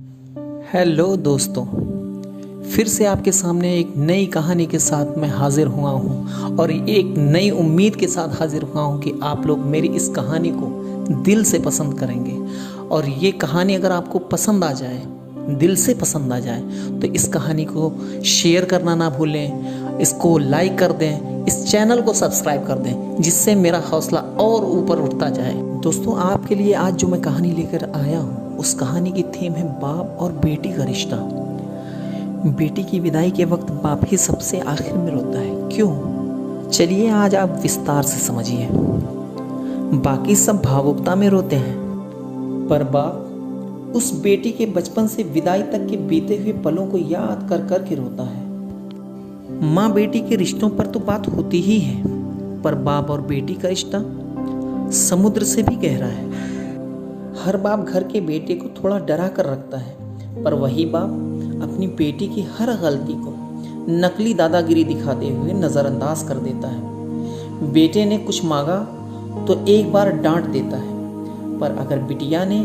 Hello दोस्तों, फिर से आपके सामने एक नई कहानी के साथ मैं हाजिर हुआ हूँ और एक नई उम्मीद के साथ हाजिर हुआ हूँ कि आप लोग मेरी इस कहानी को दिल से पसंद करेंगे। और ये कहानी अगर आपको पसंद आ जाए, दिल से पसंद आ जाए, तो इस कहानी को शेयर करना ना भूलें, इसको लाइक कर दें, इस चैनल को सब्सक्राइब कर दें, जिससे मेरा हौसला और ऊपर उठता जाए। दोस्तों, आपके लिए आज जो मैं कहानी लेकर आया हूँ, उस कहानी की थीम है बाप और बेटी का रिश्ता। बेटी की विदाई के वक्त बाप ही सबसे आखिर में रोता है। क्यों? चलिए आज आप विस्तार से समझिए। बाकी सब भावुकता में रोते हैं, पर बाप उस बेटी के बचपन से विदाई तक के बीते हुए पलों को याद कर कर के रोता है। माँ बेटी के रिश्तों पर तो बात होती ही है, पर बाप और बेटी का रिश्ता समुद्र से भी गहरा है। हर बाप घर के बेटे को थोड़ा डरा कर रखता है, पर वही बाप अपनी बेटी की हर गलती को नकली दादागिरी दिखाते हुए नज़रअंदाज कर देता है। बेटे ने कुछ मांगा तो एक बार डांट देता है, पर अगर बिटिया ने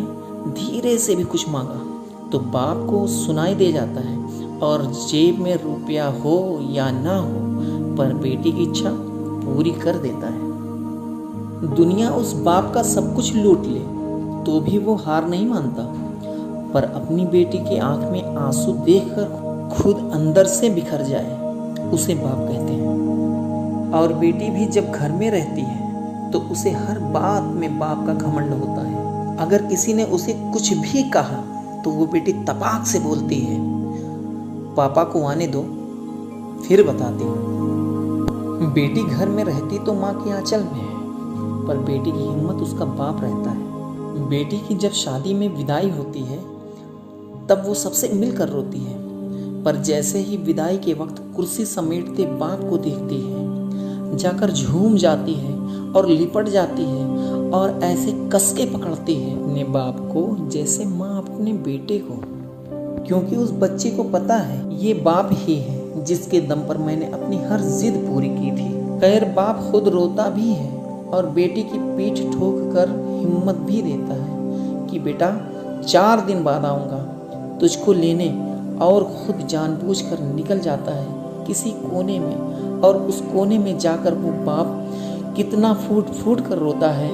धीरे से भी कुछ मांगा तो बाप को सुनाई दे जाता है, और जेब में रुपया हो या ना हो, पर बेटी की इच्छा पूरी कर देता है। दुनिया उस बाप का सब कुछ लूट ले तो भी वो हार नहीं मानता, पर अपनी बेटी की आंख में आंसू देखकर खुद अंदर से बिखर जाए, उसे बाप कहते हैं। और बेटी भी जब घर में रहती है तो उसे हर बात में बाप का घमंड होता है। अगर किसी ने उसे कुछ भी कहा तो वो बेटी तपाक से बोलती है, पापा को आने दो, फिर बताती हूँ। बेटी घर में रहती तो माँ के आंचल में है, पर बेटी की हिम्मत उसका बाप रहता है। बेटी की जब शादी में विदाई होती है तब वो सबसे मिलकर रोती है, पर जैसे ही विदाई के वक्त कुर्सी समेटते बाप को देखती है, जाकर झूम जाती है और लिपट जाती है और ऐसे कसके पकड़ती है अपने बाप को जैसे माँ अपने बेटे को, क्योंकि उस बच्चे को पता है ये बाप ही है जिसके दम पर मैंने अपनी हर जिद पूरी की थी। खैर, बाप खुद रोता भी है और बेटी की पीठ ठोक कर हिम्मत भी देता है कि बेटा 4 दिन बाद आऊँगा तुझको लेने, और खुद जानबूझकर निकल जाता है किसी कोने में, और उस कोने में जाकर वो बाप कितना फूट फूट कर रोता है,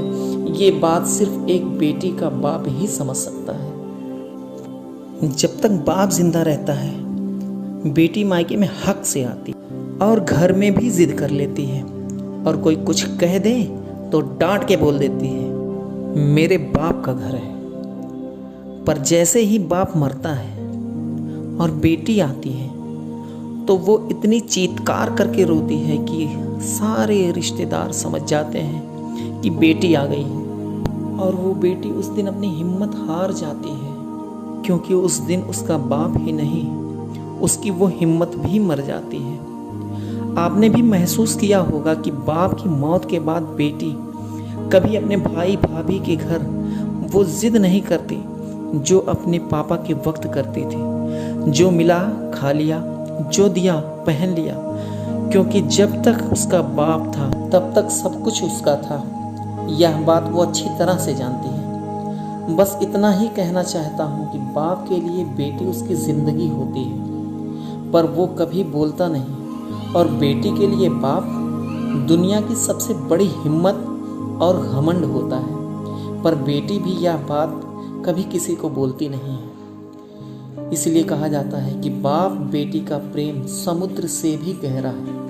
ये बात सिर्फ एक बेटी का बाप ही समझ सकता है। जब तक बाप जिंदा रहता है बेटी मायके में हक से आती और घर में भी जिद कर लेती है, और कोई कुछ कह दे तो डांट के बोल देती है मेरे बाप का घर है। पर जैसे ही बाप मरता है और बेटी आती है तो वो इतनी चीत्कार करके रोती है कि सारे रिश्तेदार समझ जाते हैं कि बेटी आ गई है। और वो बेटी उस दिन अपनी हिम्मत हार जाती है, क्योंकि उस दिन उसका बाप ही नहीं, उसकी वो हिम्मत भी मर जाती है। आपने भी महसूस किया होगा कि बाप की मौत के बाद बेटी कभी अपने भाई भाभी के घर वो जिद नहीं करती जो अपने पापा के वक्त करती थी। जो मिला खा लिया, जो दिया पहन लिया, क्योंकि जब तक उसका बाप था तब तक सब कुछ उसका था। यह बात वो अच्छी तरह से जानती है। बस इतना ही कहना चाहता हूँ कि बाप के लिए बेटी उसकी ज़िंदगी होती है, पर वो कभी बोलता नहीं, और बेटी के लिए बाप दुनिया की सबसे बड़ी हिम्मत और घमंड होता है। पर बेटी भी यह बात कभी किसी को बोलती नहीं है। इसलिए कहा जाता है कि बाप बेटी का प्रेम समुद्र से भी गहरा है।